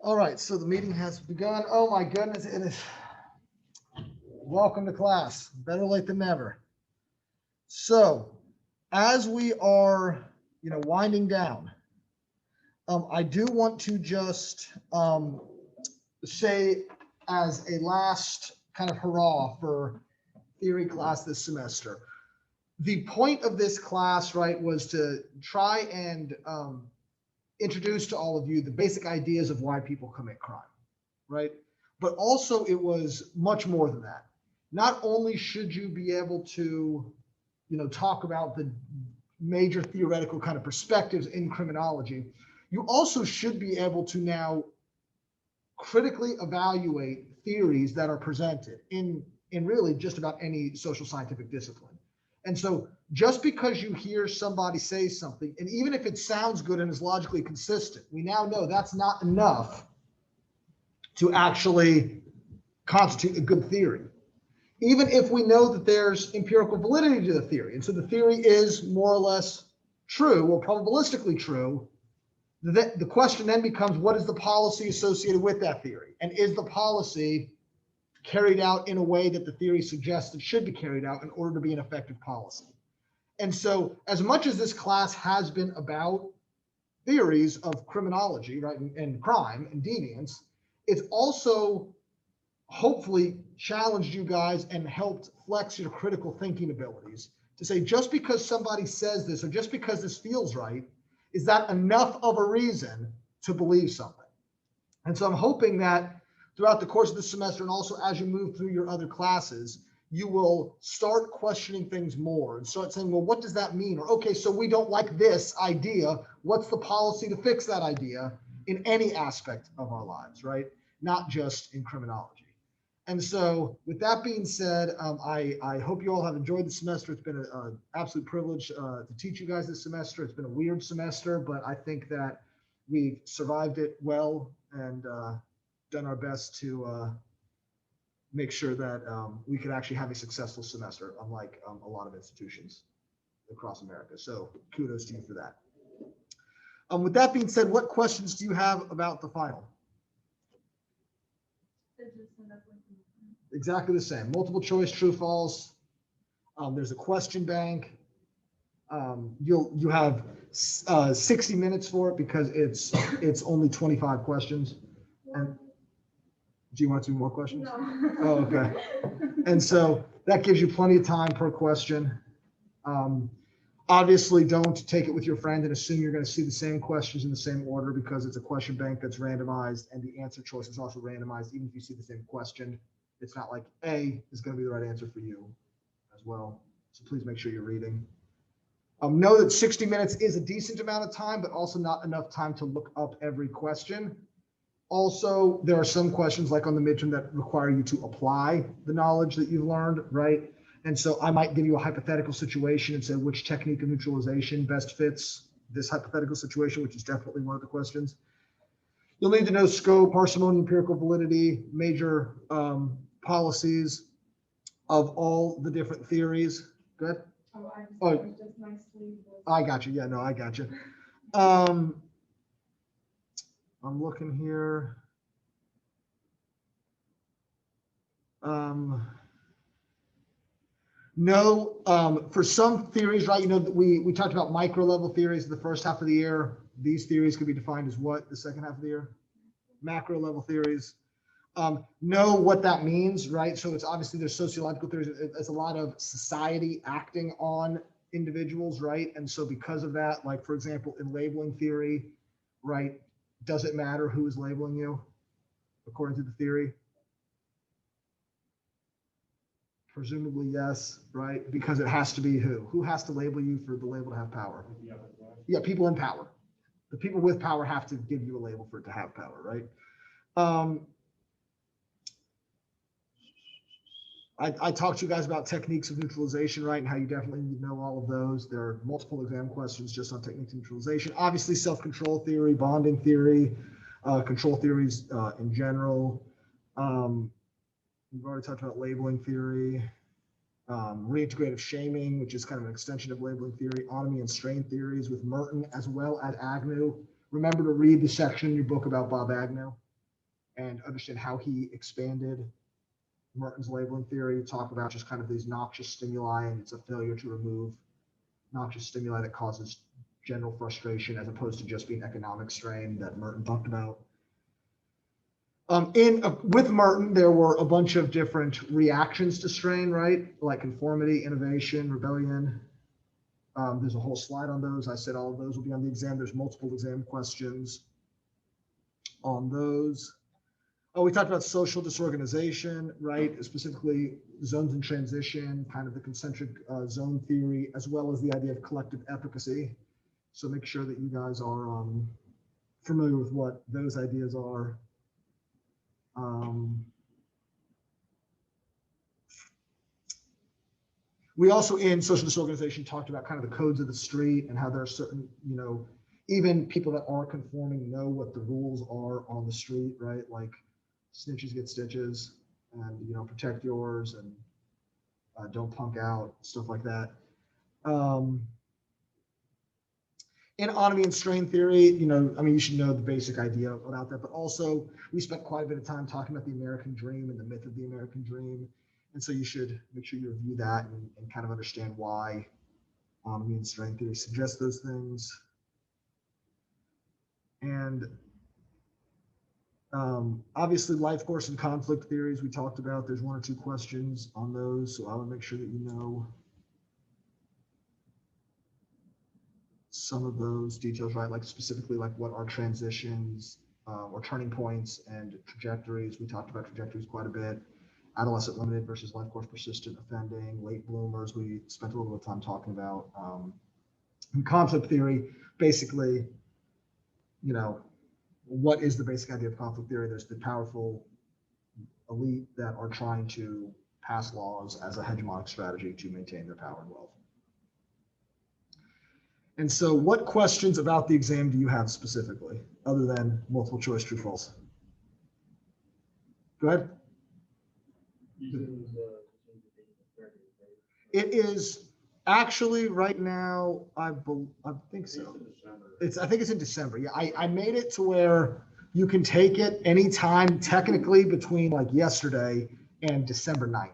All right, so the meeting has begun. Oh my goodness, it is. Welcome to class. Better late than never. So, as we are, winding down, I do want to just say, as a last kind of hurrah for theory class this semester, the point of this class, right, was to try and introduce to all of you the basic ideas of why people commit crime, right? But also it was much more than that. Not only should you be able to, talk about the major theoretical kind of perspectives in criminology, you also should be able to now critically evaluate theories that are presented in really just about any social scientific discipline. And so just because you hear somebody say something, and even if it sounds good and is logically consistent, we now know that's not enough to actually constitute a good theory. Even if we know that there's empirical validity to the theory, and so the theory is more or less true or probabilistically true, the question then becomes, what is the policy associated with that theory? And is the policy carried out in a way that the theory suggests it should be carried out in order to be an effective policy? And so as much as this class has been about theories of criminology, right, and crime and deviance, it's also hopefully challenged you guys and helped flex your critical thinking abilities to say, just because somebody says this or just because this feels right, is that enough of a reason to believe something? And so I'm hoping that throughout the course of the semester, and also as you move through your other classes, you will start questioning things more and start saying, well, what does that mean? Or, okay, so we don't like this idea. What's the policy to fix that idea in any aspect of our lives, right? Not just in criminology. And so with that being said, I hope you all have enjoyed the semester. It's been an absolute privilege to teach you guys this semester. It's been a weird semester, but I think that we've survived it well and done our best to make sure that we could actually have a successful semester, unlike a lot of institutions across America. So kudos to you for that. With that being said, what questions do you have about the final? Exactly the same. Multiple choice, true, false. There's a question bank. You have 60 minutes for it because it's only 25 questions. And do you want to do more questions? No. Oh, okay. And so that gives you plenty of time per question. Obviously, don't take it with your friend and assume you're going to see the same questions in the same order, because it's a question bank that's randomized and the answer choice is also randomized. Even if you see the same question, it's not like A is going to be the right answer for you as well. So please make sure you're reading. Know that 60 minutes is a decent amount of time, but also not enough time to look up every question. Also, there are some questions like on the midterm that require you to apply the knowledge that you've learned, right? And so I might give you a hypothetical situation and say which technique of neutralization best fits this hypothetical situation, which is definitely one of the questions. You'll need to know scope, parsimony, empirical validity, major policies of all the different theories. Good. Just my sleeve. I got you. Yeah, no, I got you. I'm looking here. No, for some theories, right, we talked about micro level theories in the first half of the year. These theories could be defined as what the second half of the year? Macro level theories. Know what that means, right? So it's obviously there's sociological theories. It's a lot of society acting on individuals, right? And so because of that, like for example, in labeling theory, right, does it matter who is labeling you according to the theory? Presumably yes, right? Because it has to be who? Who has to label you for the label to have power? Yeah, people in power. The people with power have to give you a label for it to have power, right? I talked to you guys about techniques of neutralization, right? And how you definitely need to know all of those. There are multiple exam questions just on techniques of neutralization. Obviously, self-control theory, bonding theory, control theories in general. We've already talked about labeling theory, reintegrative shaming, which is kind of an extension of labeling theory, autonomy and strain theories with Merton as well as Agnew. Remember to read the section in your book about Bob Agnew. and understand how he expanded Merton's labeling theory, talk about just kind of these noxious stimuli, and it's a failure to remove noxious stimuli that causes general frustration as opposed to just being economic strain that Merton talked about. With Merton, there were a bunch of different reactions to strain, right? Like conformity, innovation, rebellion. There's a whole slide on those. I said all of those will be on the exam. There's multiple exam questions on those. Oh, we talked about social disorganization, right? Specifically zones in transition, kind of the concentric zone theory, as well as the idea of collective efficacy. So make sure that you guys are familiar with what those ideas are. We also in social disorganization talked about kind of the codes of the street and how there are certain, even people that aren't conforming know what the rules are on the street, right? Like snitches get stitches, and protect yours, and don't punk out, stuff like that. In autonomy and strain theory, you should know the basic idea about that, but also we spent quite a bit of time talking about the American dream and the myth of the American dream. And so you should make sure you review that and kind of understand why autonomy and strain theory suggest those things. And obviously life course and conflict theories we talked about. There's 1 or 2 questions on those, so I would make sure that you know some of those details, right? Like specifically like what are transitions or turning points and trajectories. We talked about trajectories quite a bit. Adolescent limited versus life course persistent offending, late bloomers, we spent a little bit of time talking about. In conflict theory, basically, what is the basic idea of conflict theory? There's the powerful elite that are trying to pass laws as a hegemonic strategy to maintain their power and wealth. And so what questions about the exam do you have specifically, other than multiple choice, true, false? Go ahead. It is actually right now, I think so. I think it's in December. Yeah, I made it to where you can take it anytime technically between like yesterday and December 9th.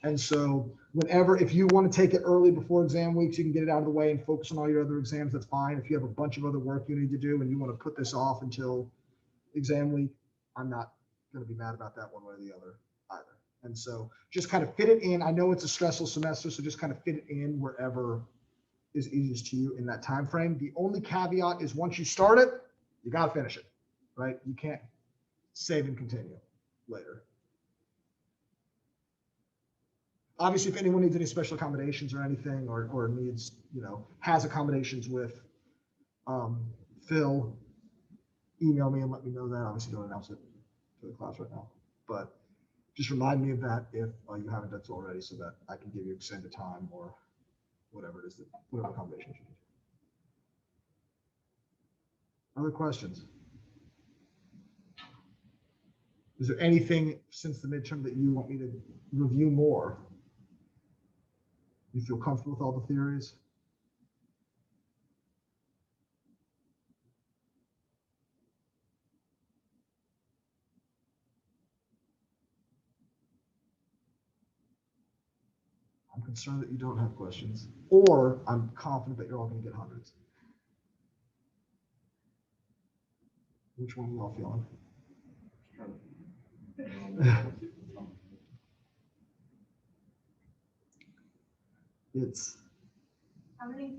And so whenever, if you want to take it early before exam weeks, you can get it out of the way and focus on all your other exams, that's fine. If you have a bunch of other work you need to do and you want to put this off until exam week, I'm not going to be mad about that one way or the other either. And so just kind of fit it in. I know it's a stressful semester, so just kind of fit it in wherever is easiest to you in that time frame. The only caveat is once you start it, you got to finish it, right? You can't save and continue later. Obviously, if anyone needs any special accommodations or anything, or needs, has accommodations with Phil, email me and let me know that. Obviously, don't announce it to the class right now, but just remind me of that if you haven't done so already, so that I can give you extended time or whatever it is, whatever accommodations you need. Other questions? Is there anything since the midterm that you want me to review more? You feel comfortable with all the theories? I'm concerned that you don't have questions, or I'm confident that you're all going to get hundreds. Which one are you all feeling? It's How many?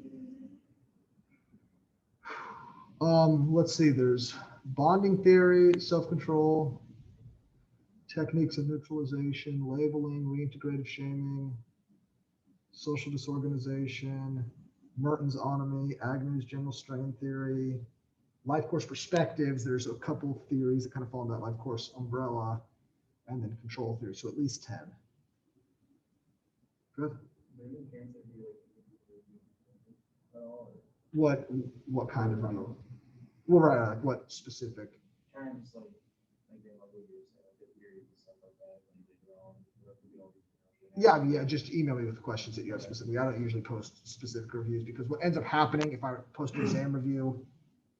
let's see, there's bonding theory, self-control, techniques of neutralization, labeling, reintegrative shaming, social disorganization, Merton's autonomy, Agnew's general strain theory, life course perspectives. There's a couple of theories that kind of fall in that life course umbrella, and then control theory. So at least 10. Good. What kind of review? Well, right, like what specific? Yeah, just email me with the questions that you have specifically. I don't usually post specific reviews because what ends up happening if I post an exam review,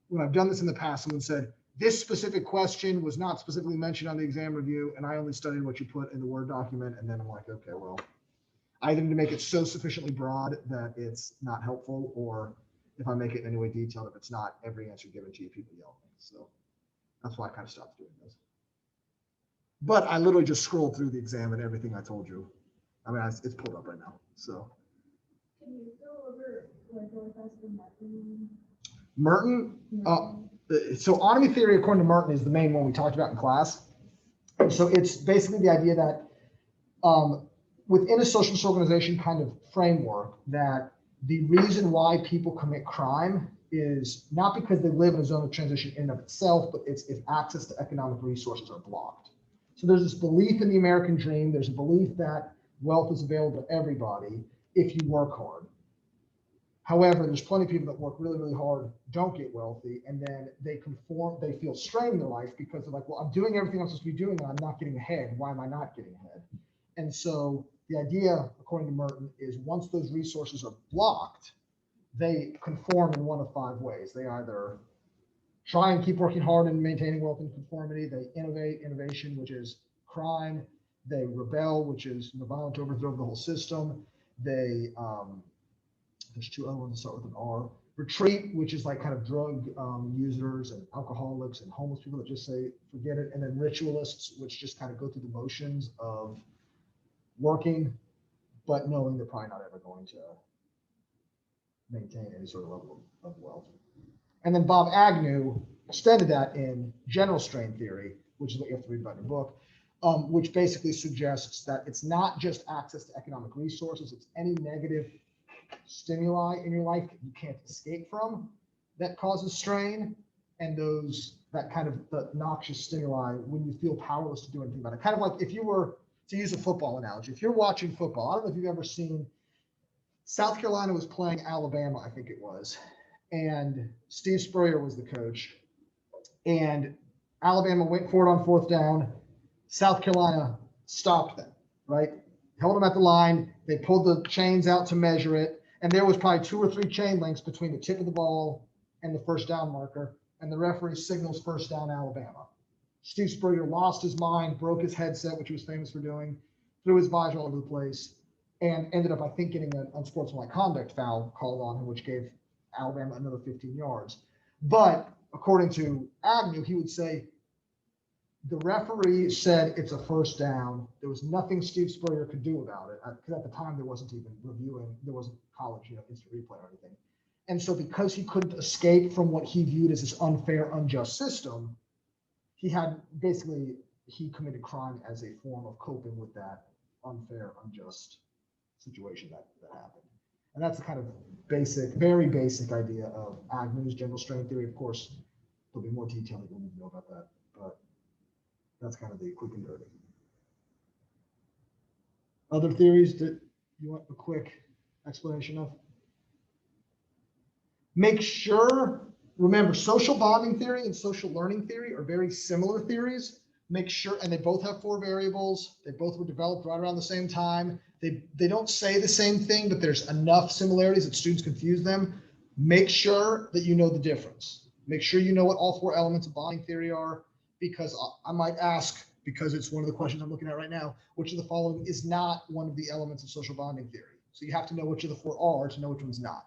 when I've done this in the past, someone said, this specific question was not specifically mentioned on the exam review, and I only studied what you put in the Word document, and then I'm like, okay, well, I either need to make it so sufficiently broad that it's not helpful, or if I make it in any way detailed, if it's not every answer given to you, people yell at me. So that's why I kind of stopped doing this. But I literally just scrolled through the exam and everything I told you. I mean, it's pulled up right now. So Can you go over like really fast the Merton, so autonomy theory, according to Merton, is the main one we talked about in class. And so it's basically the idea that within a social disorganization kind of framework, that the reason why people commit crime is not because they live in a zone of transition in and of itself, but it's if access to economic resources are blocked. So there's this belief in the American dream. There's a belief that wealth is available to everybody if you work hard. However, there's plenty of people that work really, really hard, don't get wealthy, and then they feel strain in their life because they're like, well, I'm doing everything I'm supposed to be doing and I'm not getting ahead. Why am I not getting ahead? And so the idea, according to Merton, is once those resources are blocked, they conform in one of 5 ways. They either try and keep working hard and maintaining wealth and conformity. They innovation, which is crime. They rebel, which is violent overthrow of the whole system. They, there's 2 other ones that start with an R. Retreat, which is like kind of drug users and alcoholics and homeless people that just say, forget it. And then ritualists, which just kind of go through the motions of working, but knowing they're probably not ever going to maintain any sort of level of wealth. And then Bob Agnew extended that in general strain theory, which is what you have to read about in your book, which basically suggests that it's not just access to economic resources, it's any negative stimuli in your life that you can't escape from that causes strain, and that kind of the noxious stimuli when you feel powerless to do anything about it. Kind of like if you were, to use a football analogy, if you're watching football, I don't know if you've ever seen, South Carolina was playing Alabama, I think it was, and Steve Spurrier was the coach, and Alabama went for it on 4th down. South Carolina stopped them, right? Held them at the line. They pulled the chains out to measure it, and there was probably 2 or 3 chain links between the tip of the ball and the first down marker, and the referee signals first down Alabama. Steve Spurrier lost his mind, broke his headset, which he was famous for doing, threw his visor all over the place, and ended up, I think, getting an unsportsmanlike conduct foul called on him, which gave Alabama another 15 yards. But according to Agnew, he would say, the referee said it's a first down. There was nothing Steve Spurrier could do about it, because at the time there wasn't even reviewing, there wasn't college, instant replay or anything. And so because he couldn't escape from what he viewed as this unfair, unjust system, he committed crime as a form of coping with that unfair, unjust situation that happened. And that's the kind of basic, very basic idea of Agnew's general strain theory. Of course, there'll be more detail that you'll need to know about that, but that's kind of the quick and dirty. Other theories that you want a quick explanation of? Make sure, remember, social bonding theory and social learning theory are very similar theories. Make sure, and they both have 4 variables. They both were developed right around the same time. They don't say the same thing, but there's enough similarities that students confuse them. Make sure that you know the difference. Make sure you know what all 4 elements of bonding theory are, because I might ask, because it's one of the questions I'm looking at right now, which of the following is not one of the elements of social bonding theory? So you have to know which of the 4 are to know which one's not.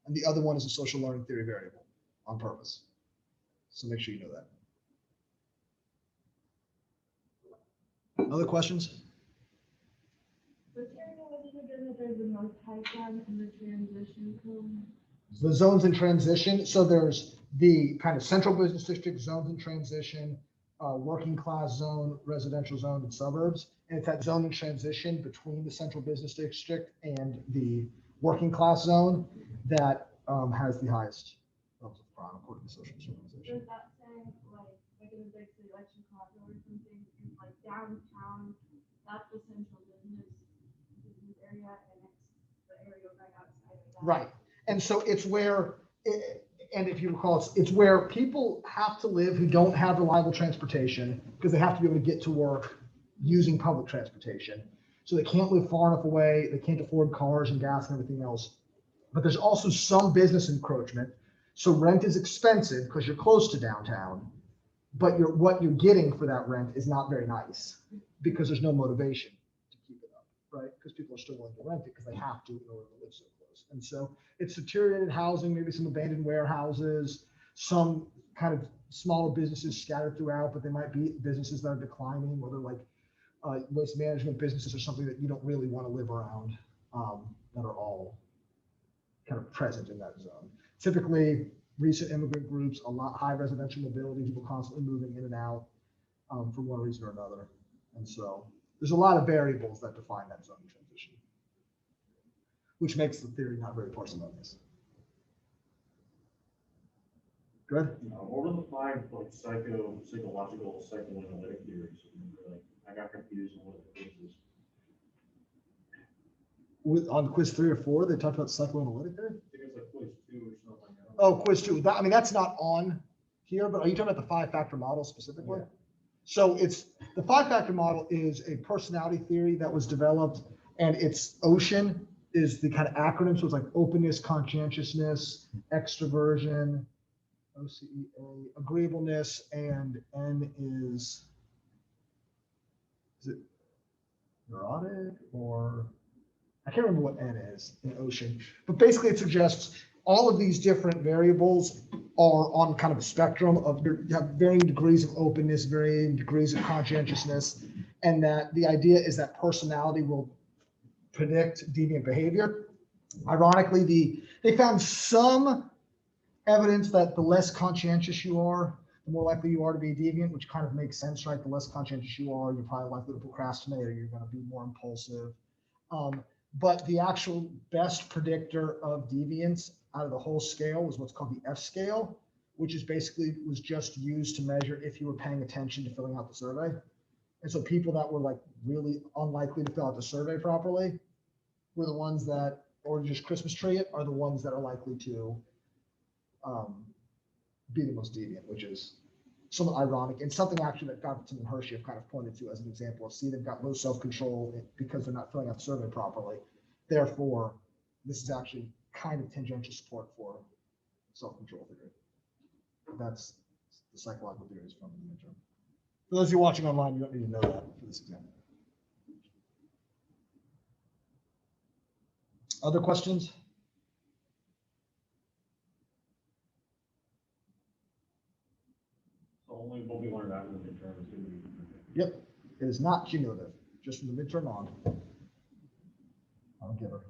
And the other one is a social learning theory variable on purpose. So make sure you know that. Other questions? But there's a north pipeline and the transition code. The zones in transition. So there's the kind of central business district, zones in transition, working class zone, residential zone, and suburbs. And it's that zone in transition between the central business district and the working class zone that has the highest levels of crime according to social disorganization. Does that say like in the big election clause or something, like downtown, that's the central business area, and it's the area right outside of that. Right. And so it's where, and if you recall, it's where people have to live who don't have reliable transportation, because they have to be able to get to work using public transportation. So they can't live far enough away. They can't afford cars and gas and everything else. But there's also some business encroachment. So rent is expensive because you're close to downtown. but what you're getting for that rent is not very nice because there's no motivation to keep it up, right? Because people are still willing to rent it because they have to in order to live so close. And so it's deteriorated housing, maybe some abandoned warehouses, some kind of smaller businesses scattered throughout, but they might be businesses that are declining, or they're like waste management businesses or something that you don't really want to live around, that are all kind of present in that zone. Typically, recent immigrant groups, a lot high residential mobility, people constantly moving in and out for one reason or another. And so there's a lot of variables that define that zone transition, which makes the theory not very parsimonious. Good. What were the 5 like psychological, psychoanalytic theories? Like, I got confused on what the quiz is. On quiz 3 or 4, they talked about psychoanalytic theory. I think it's like quiz 2 or something. Oh, quiz 2. I mean, that's not on here, but are you talking about the 5-factor model specifically? Yeah. So it's the 5-factor model is a personality theory that was developed, and its OCEAN is the kind of acronym. So it's like openness, conscientiousness, extroversion, OCEA, agreeableness, and N is it neurotic, or I can't remember what N is in OCEAN, but basically it suggests all of these different variables are on kind of a spectrum of, you have varying degrees of openness, varying degrees of conscientiousness, and that the idea is that personality will predict deviant behavior. Ironically, they found some evidence that the less conscientious you are, the more likely you are to be deviant, which kind of makes sense, right? The less conscientious you are, you're probably likely to procrastinate, or you're going to be more impulsive. But the actual best predictor of deviance out of the whole scale was what's called the F scale, which is basically was just used to measure if you were paying attention to filling out the survey. And so people that were like really unlikely to fill out the survey properly were the ones that, or just Christmas tree it, are the ones that are likely to be the most deviant, which is somewhat ironic, and something actually that Gottfriedson and Hershey have kind of pointed to as an example of, see, they've got low self-control because they're not filling out the survey properly. Therefore, this is actually kind of tangential support for self-control theory. That's the psychological theories from the midterm. For those of you watching online, you don't need to know that for this exam. Other questions? Only what we learned after the midterm is going to be. Yep, it is not cumulative, just from the midterm on. I'll give her.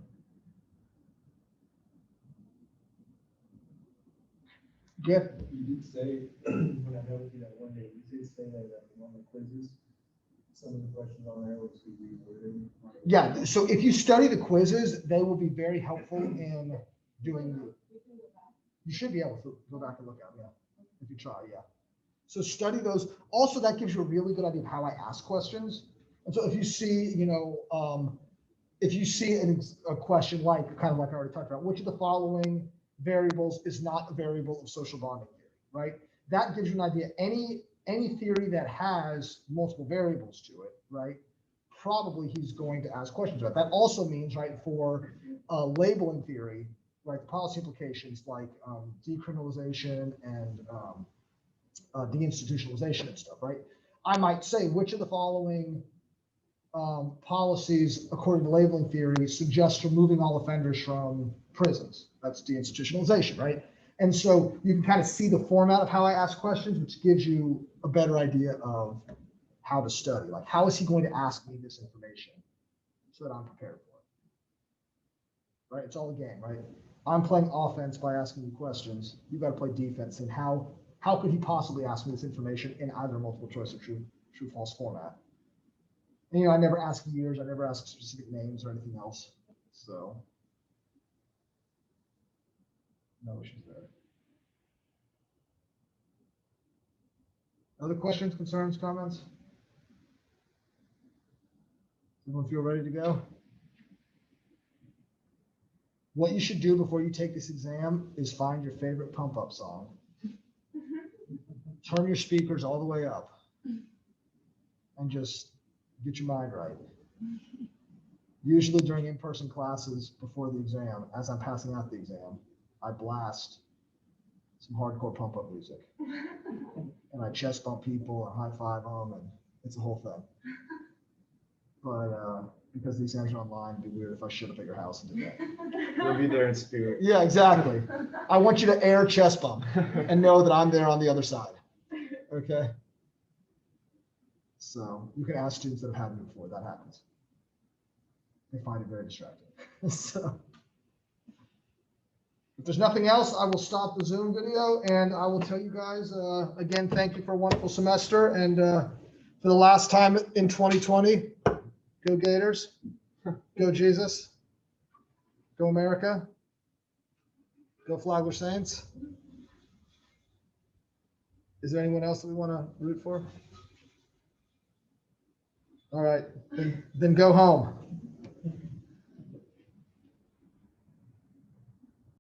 Yeah. You did say, when I met with you that one day, you did say that one of the quizzes, some of the questions on there was reworded. Yeah, so if you study the quizzes, they will be very helpful in doing, you should be able to go back and look at them, yeah, if you try, yeah. So study those. Also, that gives you a really good idea of how I ask questions. And so if you see, if you see a question like, kind of like I already talked about, which of the following variables is not a variable of social bonding theory, right? That gives you an idea. Any theory that has multiple variables to it, right? Probably he's going to ask questions about that. Also means, right, for labeling theory, right, policy implications like decriminalization and deinstitutionalization and stuff, right? I might say, which of the following policies, according to labeling theory, suggest removing all offenders from prisons? That's deinstitutionalization, right? And so you can kind of see the format of how I ask questions, which gives you a better idea of how to study. Like, how is he going to ask me this information so that I'm prepared for it? Right? It's all a game, right? I'm playing offense by asking you questions. You got to play defense. And how could he possibly ask me this information in either multiple choice or true false format? And I never ask years, I never ask specific names or anything else. So no issues there. Other questions, concerns, comments? Everyone feel ready to go? What you should do before you take this exam is find your favorite pump up song. Turn your speakers all the way up and just get your mind right. Usually during in-person classes before the exam, as I'm passing out the exam, I blast some hardcore pump up music. And I chest bump people and high five them, and it's a whole thing. But because these things are online, it'd be weird if I showed up at your house and did that. We'll be there in spirit. Yeah, exactly. I want you to air chest bump and know that I'm there on the other side. Okay? So you can ask students that have had me before, that happens. They find it very distracting. So if there's nothing else, I will stop the Zoom video and I will tell you guys, again, thank you for a wonderful semester. And for the last time in 2020, go Gators, go Jesus, go America, go Flagler Saints. Is there anyone else that we want to root for? All right, then go home.